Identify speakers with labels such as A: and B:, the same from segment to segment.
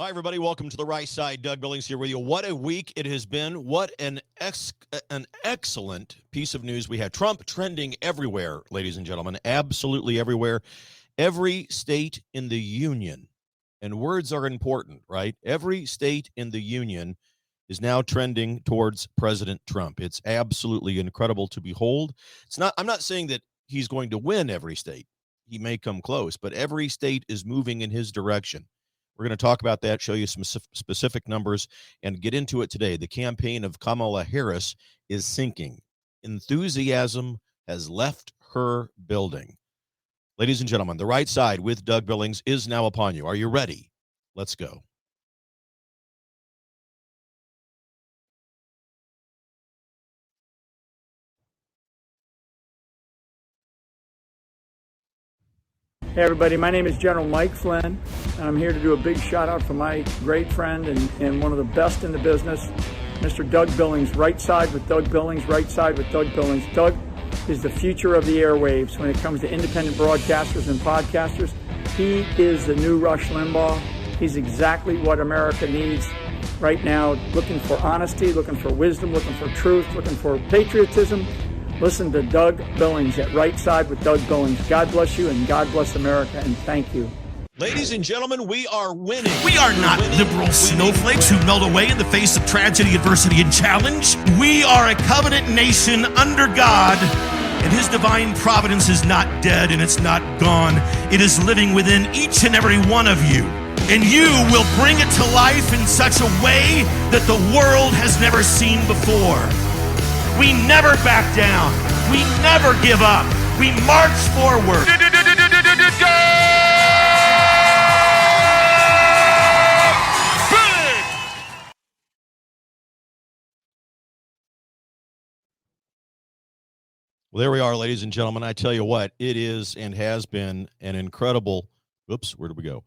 A: Hi, everybody. Welcome to the Right Side. Doug Billings here with you. What a week it has been. What an excellent piece of news we had. Trump trending everywhere, ladies and gentlemen, absolutely everywhere. Every state in the union, and words are important, right? Every state in the union is now trending towards President Trump. It's absolutely incredible to behold. I'm not saying that he's going to win every state. He may come close, but every state is moving in his direction. We're going to talk about that, show you some specific numbers, and get into it today. The campaign of Kamala Harris is sinking. Enthusiasm has left her building. Ladies and gentlemen, the Right Side with Doug Billings is now upon you. Are you ready? Let's go.
B: Hey everybody, my name is General Mike Flynn, and I'm here to do a big shout out for my great friend and one of the best in the business, Mr. Doug Billings. Right side with Doug Billings, right side with Doug Billings. Doug is the future of the airwaves when it comes to independent broadcasters and podcasters. He is the new Rush Limbaugh. He's exactly what America needs right now, looking for honesty, looking for wisdom, looking for truth, looking for patriotism. Listen to Doug Billings at Right Side with Doug Billings. God bless you and God bless America, and thank you.
A: Ladies and gentlemen, we are winning.
C: We are not liberal snowflakes who melt away in the face of tragedy, adversity, and challenge. We are a covenant nation under God, and His divine providence is not dead and it's not gone. It is living within each and every one of you. And you will bring it to life in such a way that the world has never seen before. We never back down. We never give up. We march forward.
A: Well, there we are, ladies and gentlemen. I tell you what, it is and has been an incredible, where did we go?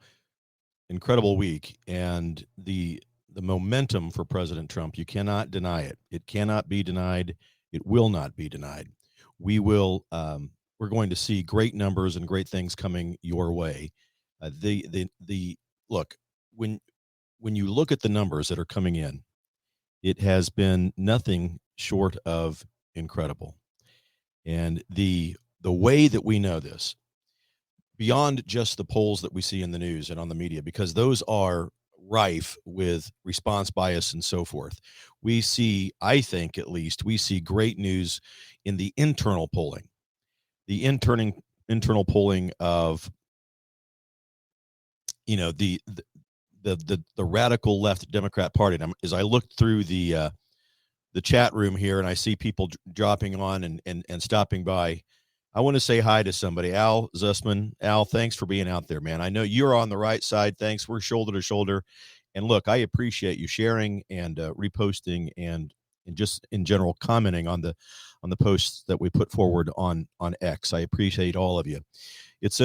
A: Incredible week. And the momentum for President Trump, you cannot deny it. It cannot be denied. It will not be denied. We're going to see great numbers and great things coming your way. Look, when you look at the numbers that are coming in, it has been nothing short of incredible. And the way that we know this, beyond just the polls that we see in the news and on the media, because those are rife with response bias and so forth. We see, I think at least, we see great news in the internal polling. The internal polling of, the radical left Democrat Party. And as I looked through the chat room here and I see people dropping on and stopping by, I want to say hi to somebody. Al Zussman. Al, thanks for being out there, man. I know you're on the right side. Thanks. We're shoulder to shoulder. And look, I appreciate you sharing and reposting and just in general commenting on the posts that we put forward on X. I appreciate all of you. This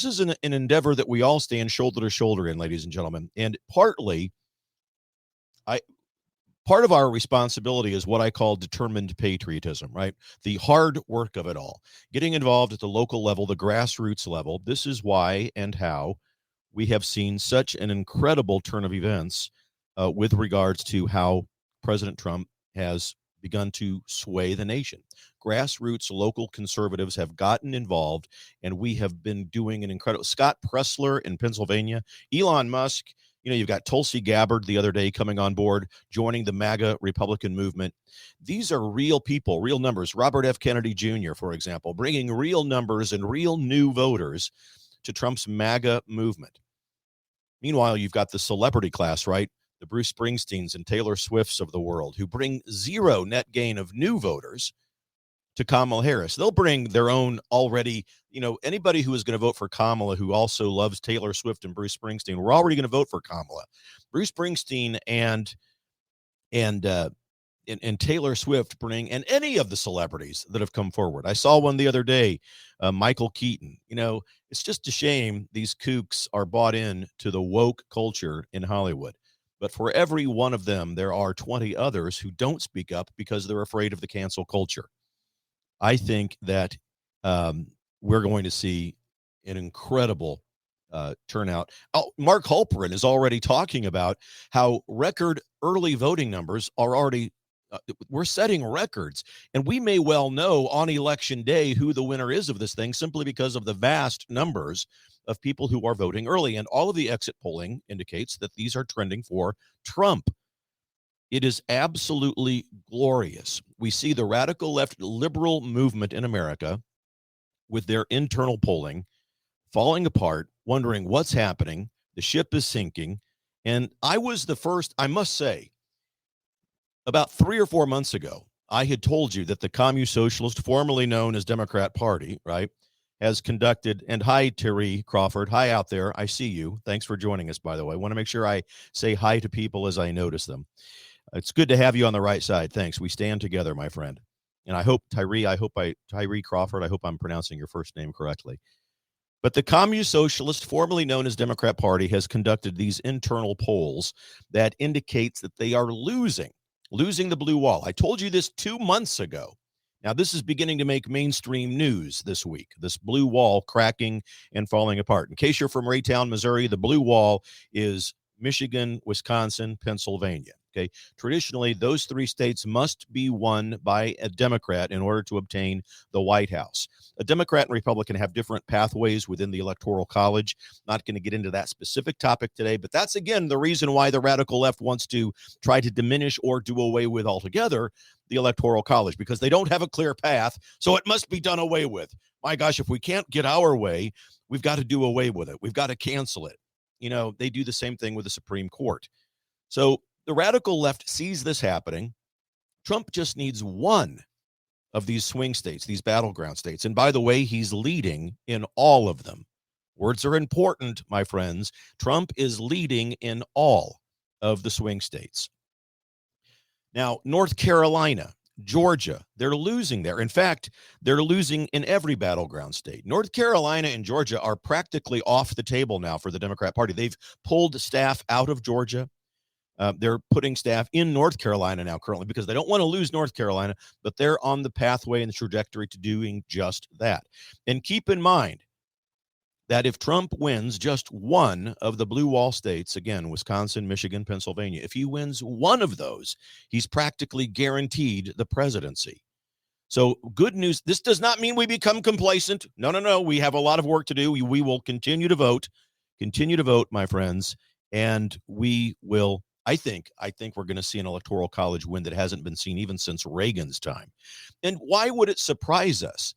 A: is an endeavor that we all stand shoulder to shoulder in, ladies and gentlemen. And part of our responsibility is what I call determined patriotism, right? The hard work of it all, getting involved at the local level, the grassroots level. This is why and how we have seen such an incredible turn of events with regards to how President Trump has begun to sway the nation. Grassroots local conservatives have gotten involved, and we have been doing an incredible. Scott Pressler in Pennsylvania, Elon Musk. You've got Tulsi Gabbard the other day coming on board, joining the MAGA Republican movement. These are real people, real numbers. Robert F. Kennedy Jr., for example, bringing real numbers and real new voters to Trump's MAGA movement. Meanwhile, you've got the celebrity class, right? The Bruce Springsteens and Taylor Swifts of the world, who bring zero net gain of new voters to Kamala Harris. They'll bring their own already, anybody who is going to vote for Kamala who also loves Taylor Swift and Bruce Springsteen, we're already going to vote for Kamala. Bruce Springsteen and Taylor Swift bring, and any of the celebrities that have come forward. I saw one the other day, Michael Keaton. It's just a shame these kooks are bought in to the woke culture in Hollywood. But for every one of them, there are 20 others who don't speak up because they're afraid of the cancel culture. I think that we're going to see an incredible turnout. Oh, Mark Halperin is already talking about how record early voting numbers are already, we're setting records. And we may well know on election day who the winner is of this thing simply because of the vast numbers of people who are voting early. And all of the exit polling indicates that these are trending for Trump. It is absolutely glorious. We see the radical left liberal movement in America with their internal polling falling apart, wondering what's happening. The ship is sinking. And I was the first, I must say, about 3 or 4 months ago, I had told you that the Communist Socialist, formerly known as Democrat Party, right, has conducted, and hi, Terry Crawford. Hi out there. I see you. Thanks for joining us, by the way. I want to make sure I say hi to people as I notice them. It's good to have you on the right side. Thanks. We stand together, my friend. And I hope, Tyree Crawford, I hope I'm pronouncing your first name correctly. But the Communist Socialist, formerly known as Democrat Party, has conducted these internal polls that indicates that they are losing the blue wall. I told you this 2 months ago. Now, this is beginning to make mainstream news this week, this blue wall cracking and falling apart. In case you're from Raytown, Missouri, the blue wall is Michigan, Wisconsin, Pennsylvania. Okay. Traditionally, those 3 states must be won by a Democrat in order to obtain the White House. A Democrat and Republican have different pathways within the Electoral College. Not going to get into that specific topic today, but that's, again, the reason why the radical left wants to try to diminish or do away with altogether the Electoral College, because they don't have a clear path, so it must be done away with. My gosh, if we can't get our way, we've got to do away with it. We've got to cancel it. You know, they do the same thing with the Supreme Court. So the radical left sees this happening. Trump just needs one of these swing states, these battleground states. And by the way, he's leading in all of them. Words are important, my friends. Trump is leading in all of the swing states. Now, North Carolina, Georgia, they're losing there. In fact, they're losing in every battleground state. North Carolina and Georgia are practically off the table now for the Democrat Party. They've pulled staff out of Georgia. They're putting staff in North Carolina now currently because they don't want to lose North Carolina, but they're on the pathway and the trajectory to doing just that. And keep in mind that if Trump wins just one of the blue wall states, again, Wisconsin, Michigan, Pennsylvania, if he wins one of those, he's practically guaranteed the presidency. So good news. This does not mean we become complacent. No. We have a lot of work to do. We will continue to vote, my friends, and we will. I think we're going to see an electoral college win that hasn't been seen even since Reagan's time. And why would it surprise us?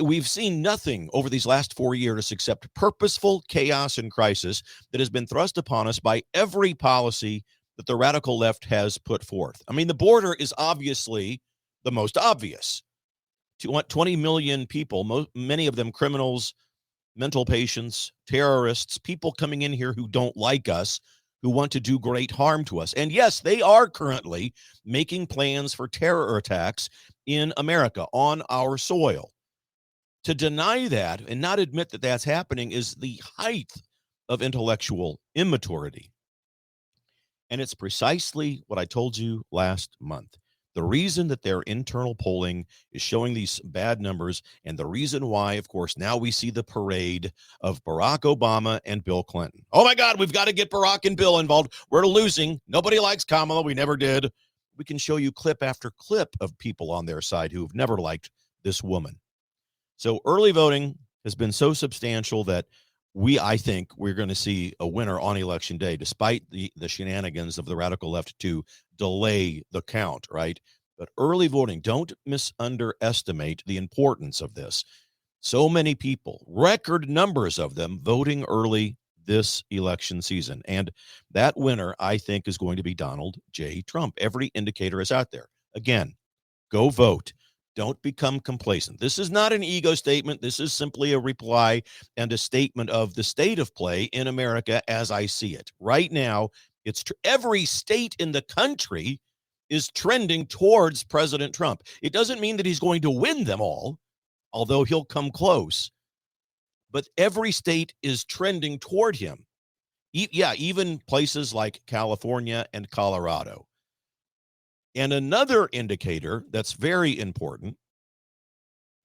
A: We've seen nothing over these last 4 years except purposeful chaos and crisis that has been thrust upon us by every policy that the radical left has put forth. I mean, the border is obviously the most obvious. 20 million people, many of them criminals, mental patients, terrorists, people coming in here who don't like us, who want to do great harm to us. And yes, they are currently making plans for terror attacks in America, on our soil. To deny that and not admit that that's happening is the height of intellectual immaturity. And it's precisely what I told you last month. The reason that their internal polling is showing these bad numbers, and the reason why, of course, now we see the parade of Barack Obama and Bill Clinton. Oh, my God, we've got to get Barack and Bill involved. We're losing. Nobody likes Kamala. We never did. We can show you clip after clip of people on their side who've never liked this woman. So early voting has been so substantial that I think we're going to see a winner on election day, despite the shenanigans of the radical left to delay the count, right? But early voting, don't underestimate the importance of this. So many people, record numbers of them, voting early this election season. And that winner, I think, is going to be Donald J. Trump. Every indicator is out there. Again, go vote. Don't become complacent. This is not an ego statement. This is simply a reply and a statement of the state of play in America as I see it. Right now, every state in the country is trending towards President Trump. It doesn't mean that he's going to win them all, although he'll come close. But every state is trending toward him. Even places like California and Colorado. And another indicator that's very important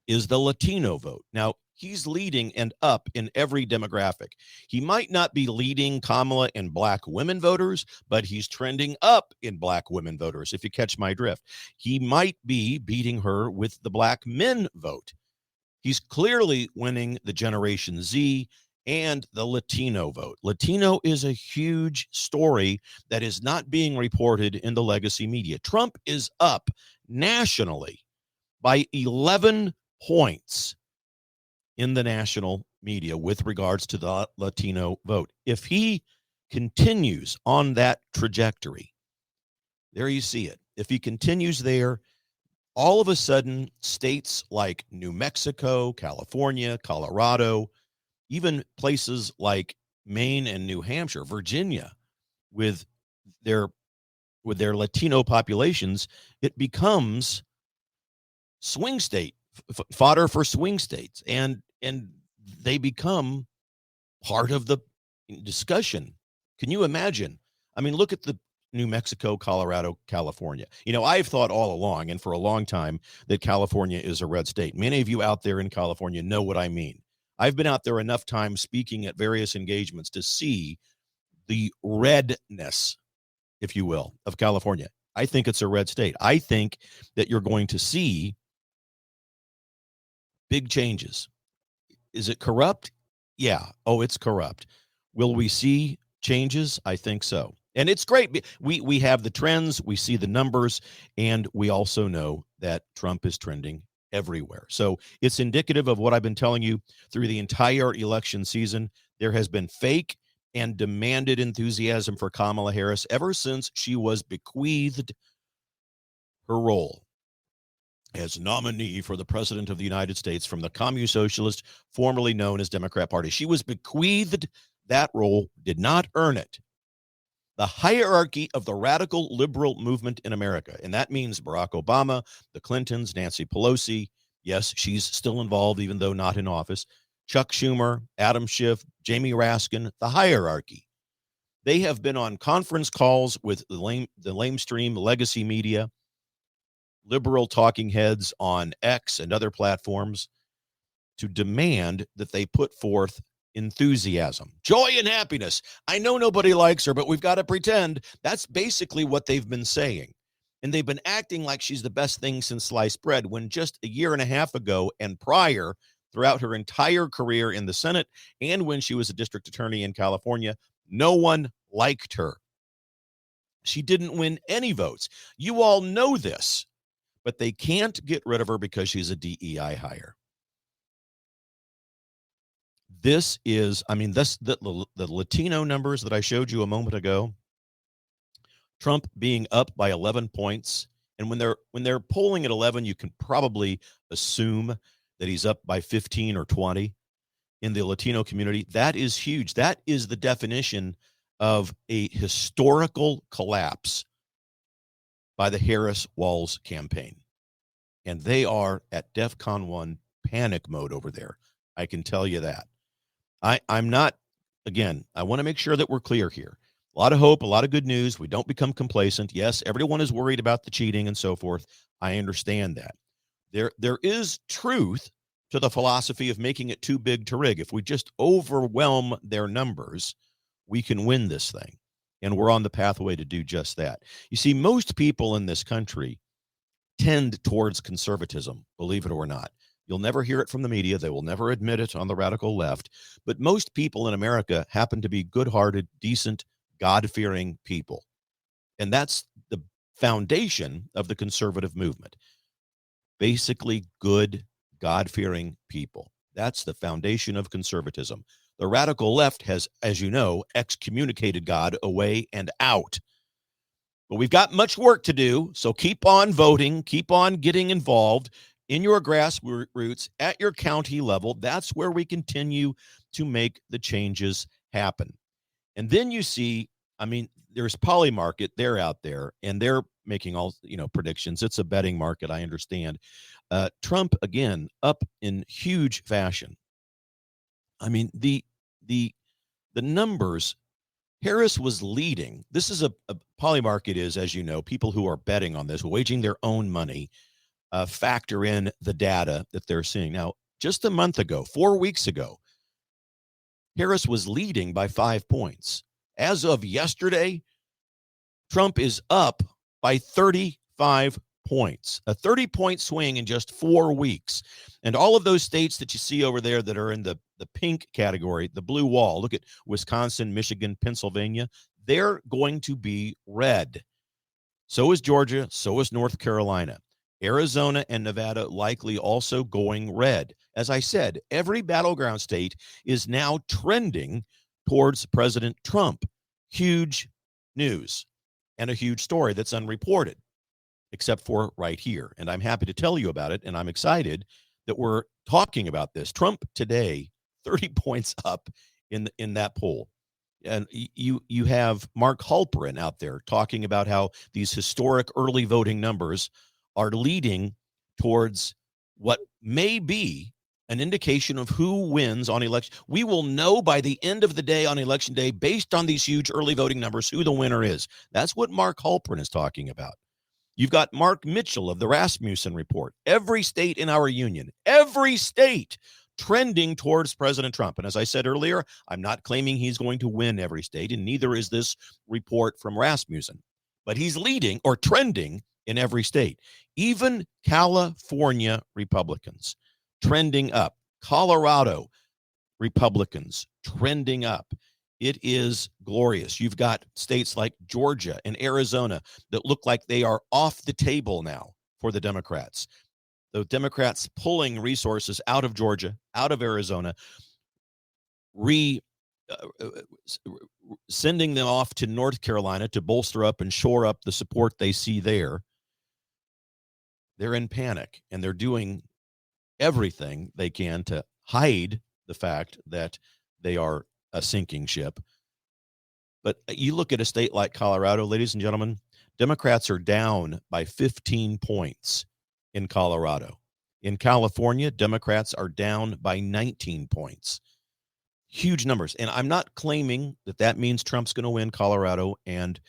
A: is the Latino vote. Now, He's leading and up in every demographic. He might not be leading Kamala and black women voters, but he's trending up in black women voters, if you catch my drift. He might be beating her with the black men vote. He's clearly winning the Generation Z and the Latino vote. Latino is a huge story that is not being reported in the legacy media. Trump is up nationally by 11 points in the national media with regards to the Latino vote. If he continues on that trajectory, there you see it. If he continues there, all of a sudden, states like New Mexico, California, Colorado, even places like Maine and New Hampshire, Virginia, with their Latino populations, it becomes swing state fodder for swing states, and they become part of the discussion. Can you imagine? I mean, look at the New Mexico, Colorado, California. I've thought all along and for a long time that California is a red state. Many of you out there in California know what I mean. I've been out there enough times speaking at various engagements to see the redness, if you will, of California. I think it's a red state. I think that you're going to see big changes. Is it corrupt? Yeah. Oh, it's corrupt. Will we see changes? I think so. And it's great. We have the trends, we see the numbers, and we also know that Trump is trending everywhere. So it's indicative of what I've been telling you through the entire election season. There has been fake and demanded enthusiasm for Kamala Harris ever since she was bequeathed her role as nominee for the president of the United States from the Communist Socialist, formerly known as Democrat Party. She was bequeathed that role, did not earn it. The hierarchy of the radical liberal movement in America, and that means Barack Obama, the Clintons, Nancy Pelosi. Yes, she's still involved, even though not in office. Chuck Schumer, Adam Schiff, Jamie Raskin, the hierarchy. They have been on conference calls with the lamestream legacy media, liberal talking heads on X and other platforms to demand that they put forth enthusiasm, joy, and happiness. I know nobody likes her, but we've got to pretend. That's basically what they've been saying. And they've been acting like she's the best thing since sliced bread, when just a year and a half ago and prior, throughout her entire career in the Senate and when she was a district attorney in California, no one liked her. She didn't win any votes. You all know this, but they can't get rid of her because she's a DEI hire. This is, the Latino numbers that I showed you a moment ago, Trump being up by 11 points. And when they're polling at 11, you can probably assume that he's up by 15 or 20 in the Latino community. That is huge. That is the definition of a historical collapse by the Harris-Walz campaign. And they are at DEFCON 1 panic mode over there. I can tell you that. I'm not, again, I want to make sure that we're clear here. A lot of hope, a lot of good news. We don't become complacent. Yes, everyone is worried about the cheating and so forth. I understand that. There is truth to the philosophy of making it too big to rig. If we just overwhelm their numbers, we can win this thing. And we're on the pathway to do just that. You see, most people in this country tend towards conservatism, believe it or not. You'll never hear it from the media. They will never admit it on the radical left. But most people in America happen to be good-hearted, decent, God-fearing people. And that's the foundation of the conservative movement. Basically good, God-fearing people. That's the foundation of conservatism. The radical left has, as you know, excommunicated God away and out. But we've got much work to do, so keep on voting, keep on getting involved in your grassroots, at your county level. That's where we continue to make the changes happen. And then you see, there's Polymarket, they're out there, and they're making all, predictions. It's a betting market, I understand. Trump, again, up in huge fashion. The numbers, Harris was leading. This is a Polymarket is, as you know, people who are betting on this, waging their own money, factor in the data that they're seeing. Now, Just a month ago, 4 weeks ago, Harris was leading by 5 points. As of yesterday, Trump is up by 35 points, a 30-point swing in just 4 weeks. And all of those states that you see over there that are in the pink category, the blue wall, look at Wisconsin, Michigan, Pennsylvania, they're going to be red. So is Georgia, so is North Carolina. Arizona and Nevada likely also going red. As I said, every battleground state is now trending towards President Trump. Huge news and a huge story that's unreported, except for right here. And I'm happy to tell you about it, and I'm excited that we're talking about this. Trump today, 30 points up in that poll. And you have Mark Halperin out there talking about how these historic early voting numbers are leading towards what may be an indication of who wins on election. We will know by the end of the day on election day, based on these huge early voting numbers, who the winner is. That's what Mark Halperin is talking about. You've got Mark Mitchell of the Rasmussen Report. Every state in our union, every state trending towards President Trump. And as I said earlier, I'm not claiming he's going to win every state, and neither is this report from Rasmussen. But he's leading or trending in every state. Even California Republicans trending up. Colorado Republicans trending up. It is glorious. You've got states like Georgia and Arizona that look like they are off the table now for the Democrats. The Democrats pulling resources out of Georgia, out of Arizona, sending them off to North Carolina to bolster up and shore up the support they see there. They're in panic, and they're doing everything they can to hide the fact that they are a sinking ship. But you look at a state like Colorado, ladies and gentlemen, Democrats are down by 15 points in Colorado. In California, Democrats are down by 19 points. Huge numbers. And I'm not claiming that that means Trump's going to win Colorado and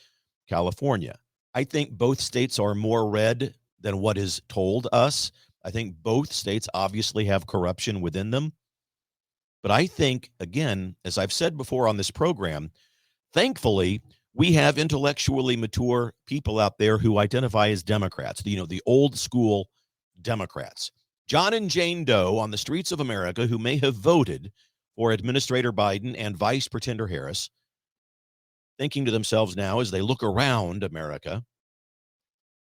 A: California. I think both states are more red than what is told us. I think both states obviously have corruption within them. But I think, again, as I've said before on this program, thankfully, we have intellectually mature people out there who identify as Democrats, the old school Democrats. John and Jane Doe on the streets of America who may have voted for Administrator Biden and Vice Pretender Harris, thinking to themselves now as they look around America,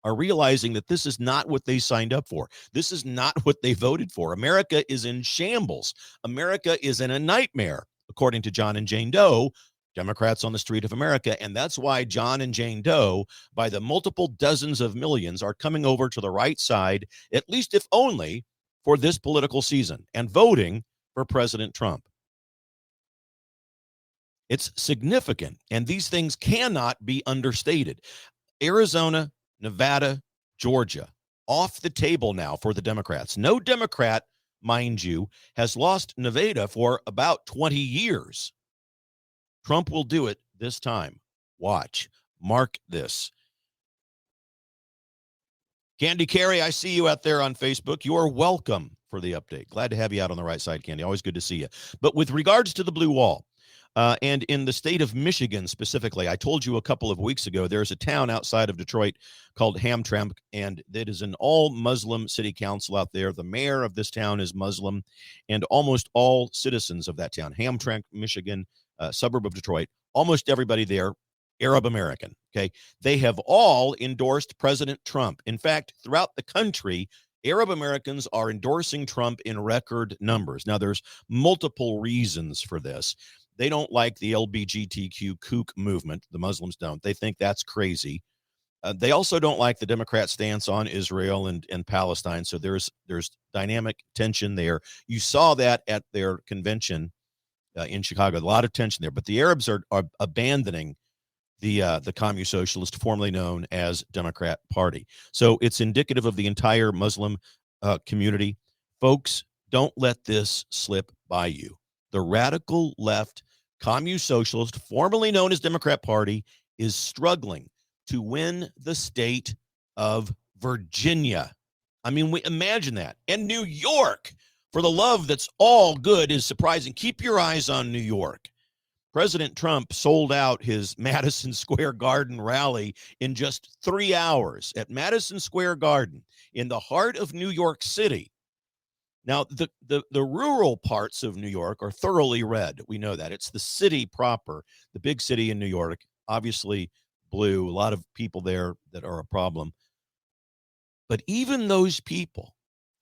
A: are realizing that this is not what they signed up for. This is not what they voted for. America is in shambles. America is in a nightmare, according to John and Jane Doe, Democrats on the street of America. And that's why John and Jane Doe, by the multiple dozens of millions, are coming over to the right side, at least if only for this political season, and voting for President Trump. It's significant, and these things cannot be understated. Arizona, Nevada, Georgia, off the table now for the Democrats. No Democrat, mind you, has lost Nevada for about 20 years. Trump will do it this time. Watch. Mark this. Candy Carey, I see you out there on Facebook. You are welcome for the update. Glad to have you out on the right side, Candy. Always good to see you. But with regards to the blue wall, and in the state of Michigan specifically, I told you a couple of weeks ago, there's a town outside of Detroit called Hamtramck, and it is an all-Muslim city council out there. The mayor of this town is Muslim, and almost all citizens of that town, Hamtramck, Michigan, suburb of Detroit, almost everybody there, Arab American, okay? They have all endorsed President Trump. In fact, throughout the country, Arab Americans are endorsing Trump in record numbers. Now, there's multiple reasons for this. They don't like the LGBTQ kook movement. The Muslims don't. They think that's crazy. They also don't like the Democrat stance on Israel and Palestine. So there's dynamic tension there. You saw that at their convention in Chicago. A lot of tension there. But the Arabs are abandoning the Communist Socialist, formerly known as Democrat Party. So it's indicative of the entire Muslim community. Folks, don't let this slip by you. The radical left Communist Socialist, formerly known as Democrat Party, is struggling to win the state of Virginia. I mean, we imagine that. And New York, For the love that's all good is surprising. Keep your eyes on New York. President Trump sold out his Madison Square Garden rally in just 3 hours at Madison Square Garden in the heart of New York City. Now, the rural parts of New York are thoroughly red. We know that. It's the city proper, the big city in New York, obviously blue, a lot of people there that are a problem. But even those people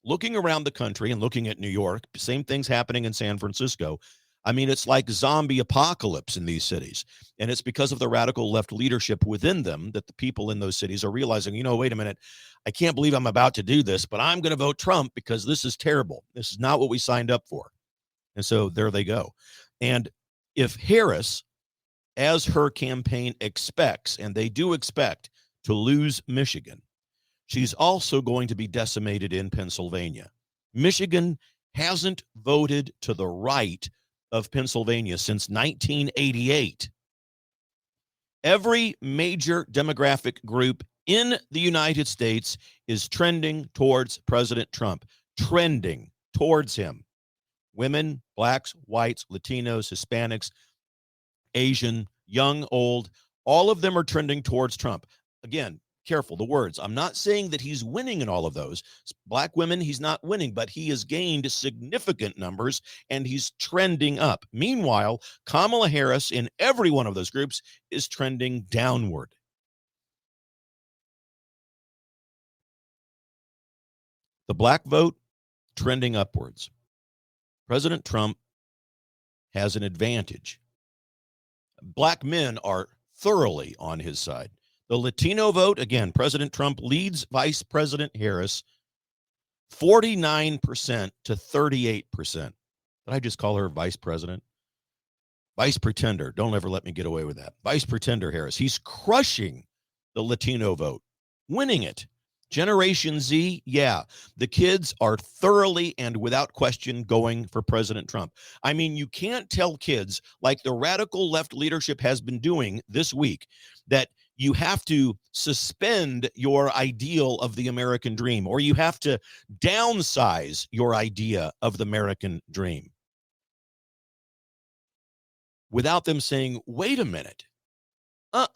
A: looking around the country and looking at New York, same things happening in San Francisco. I mean, it's like zombie apocalypse in these cities. And it's because of the radical left leadership within them that the people in those cities are realizing, wait a minute, I can't believe I'm about to do this, but I'm going to vote Trump because this is terrible. This is not what we signed up for. And so there they go. And if Harris, as her campaign expects, and they do expect to lose Michigan, she's also going to be decimated in Pennsylvania. Michigan hasn't voted to the right of Pennsylvania since 1988. Every major demographic group in the United States is trending towards President Trump, trending towards him. Women, blacks, whites, Latinos, Hispanics, Asian, young, old, all of them are trending towards Trump. Again, careful, the words. I'm not saying that he's winning in all of those. Black women, he's not winning, but he has gained significant numbers and he's trending up. Meanwhile, Kamala Harris in every one of those groups is trending downward. The black vote trending upwards. President Trump has an advantage. Black men are thoroughly on his side. The Latino vote, again, President Trump leads Vice President Harris 49% to 38%. Did I just call her Vice President? Vice Pretender. Don't ever let me get away with that. Vice Pretender Harris. He's crushing the Latino vote, winning it. Generation Z, yeah, the kids are thoroughly and without question going for President Trump. I mean, you can't tell kids, like the radical left leadership has been doing this week, that you have to suspend your ideal of the American dream, or you have to downsize your idea of the American dream, without them saying, wait a minute, I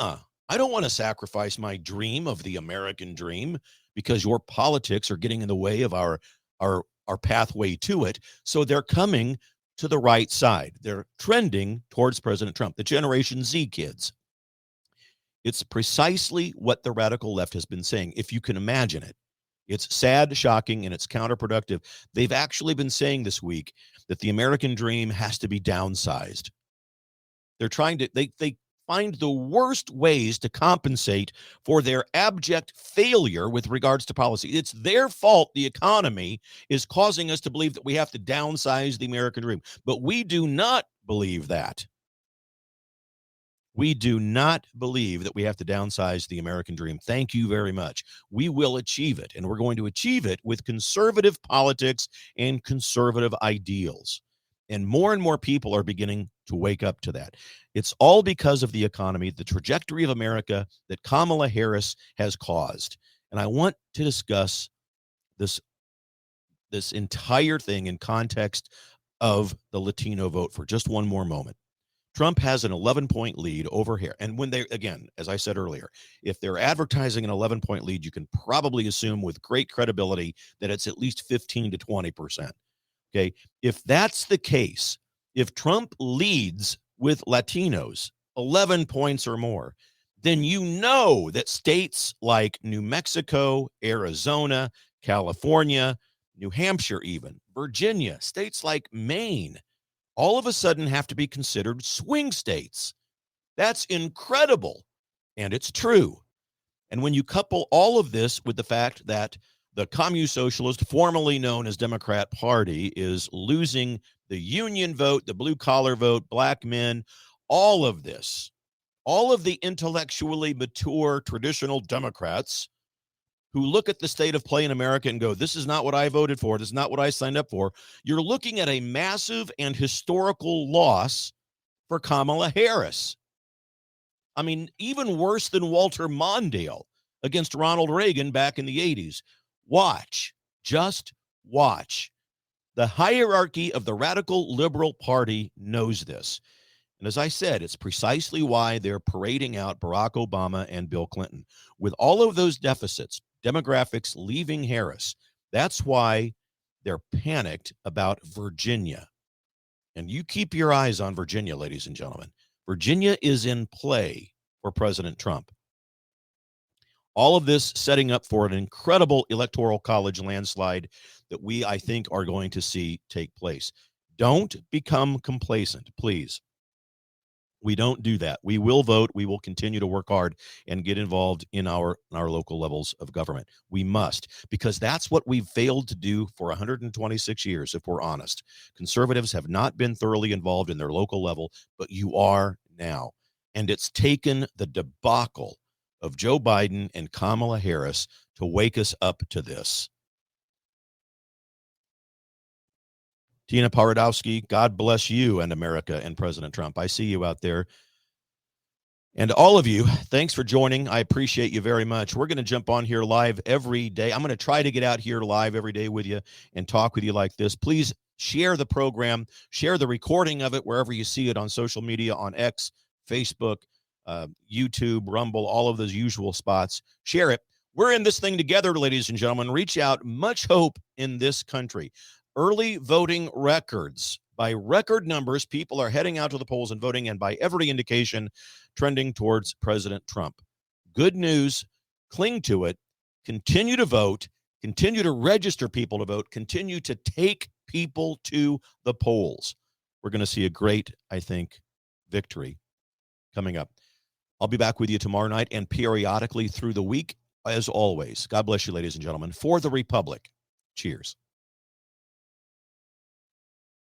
A: don't want to sacrifice my dream of the American dream because your politics are getting in the way of our pathway to it. So they're coming to the right side. They're trending towards President Trump, the Generation Z kids. It's precisely what the radical left has been saying, if you can imagine it. It's sad, shocking, and it's counterproductive. They've actually been saying this week that the American dream has to be downsized. They're trying to, they find the worst ways to compensate for their abject failure with regards to policy. It's their fault the economy is causing us to believe that we have to downsize the American dream. But we do not believe that. We do not believe that we have to downsize the American dream. Thank you very much. We will achieve it, and we're going to achieve it with conservative politics and conservative ideals. And more people are beginning to wake up to that. It's all because of the economy, the trajectory of America that Kamala Harris has caused. And I want to discuss this entire thing in context of the Latino vote for just one more moment. Trump has an 11-point lead over here. And when they, again, as I said earlier, if they're advertising an 11-point lead, you can probably assume with great credibility that it's at least 15 to 20%. Okay. If that's the case, if Trump leads with Latinos 11 points or more, then you know that states like New Mexico, Arizona, California, New Hampshire, even Virginia, states like Maine, all of a sudden have to be considered swing states. That's incredible. And it's true. And when you couple all of this with the fact that the Communist Socialist, formerly known as Democrat Party, is losing the union vote, the blue collar vote, black men, all of this, all of the intellectually mature traditional Democrats who look at the state of play in America and go, this is not what I voted for, this is not what I signed up for, you're looking at a massive and historical loss for Kamala Harris. I mean, even worse than Walter Mondale against Ronald Reagan back in the 80s. Watch, just watch. The hierarchy of the radical liberal party knows this. And as I said, it's precisely why they're parading out Barack Obama and Bill Clinton. With all of those deficits, demographics leaving Harris, that's why they're panicked about Virginia. And you keep your eyes on Virginia, ladies and gentlemen. Virginia is in play for President Trump. All of this setting up for an incredible electoral college landslide that we, I think, are going to see take place. Don't become complacent, please. We don't do that. We will vote. We will continue to work hard and get involved in our local levels of government. We must, because that's what we've failed to do for 126 years, if we're honest. Conservatives have not been thoroughly involved in their local level, but you are now. And it's taken the debacle of Joe Biden and Kamala Harris to wake us up to this. Tina Paradowski, God bless you and America and President Trump. I see you out there. And all of you, thanks for joining. I appreciate you very much. We're going to jump on here live every day. I'm going to try to get out here live every day with you and talk with you like this. Please share the program, share the recording of it wherever you see it on social media, on X, Facebook, YouTube, Rumble, all of those usual spots. Share it. We're in this thing together, ladies and gentlemen. Reach out. Much hope in this country. Early voting records. By record numbers, people are heading out to the polls and voting, and by every indication, trending towards President Trump. Good news. Cling to it. Continue to vote. Continue to register people to vote. Continue to take people to the polls. We're going to see a great, I think, victory coming up. I'll be back with you tomorrow night and periodically through the week, as always. God bless you, ladies and gentlemen. For the Republic. Cheers.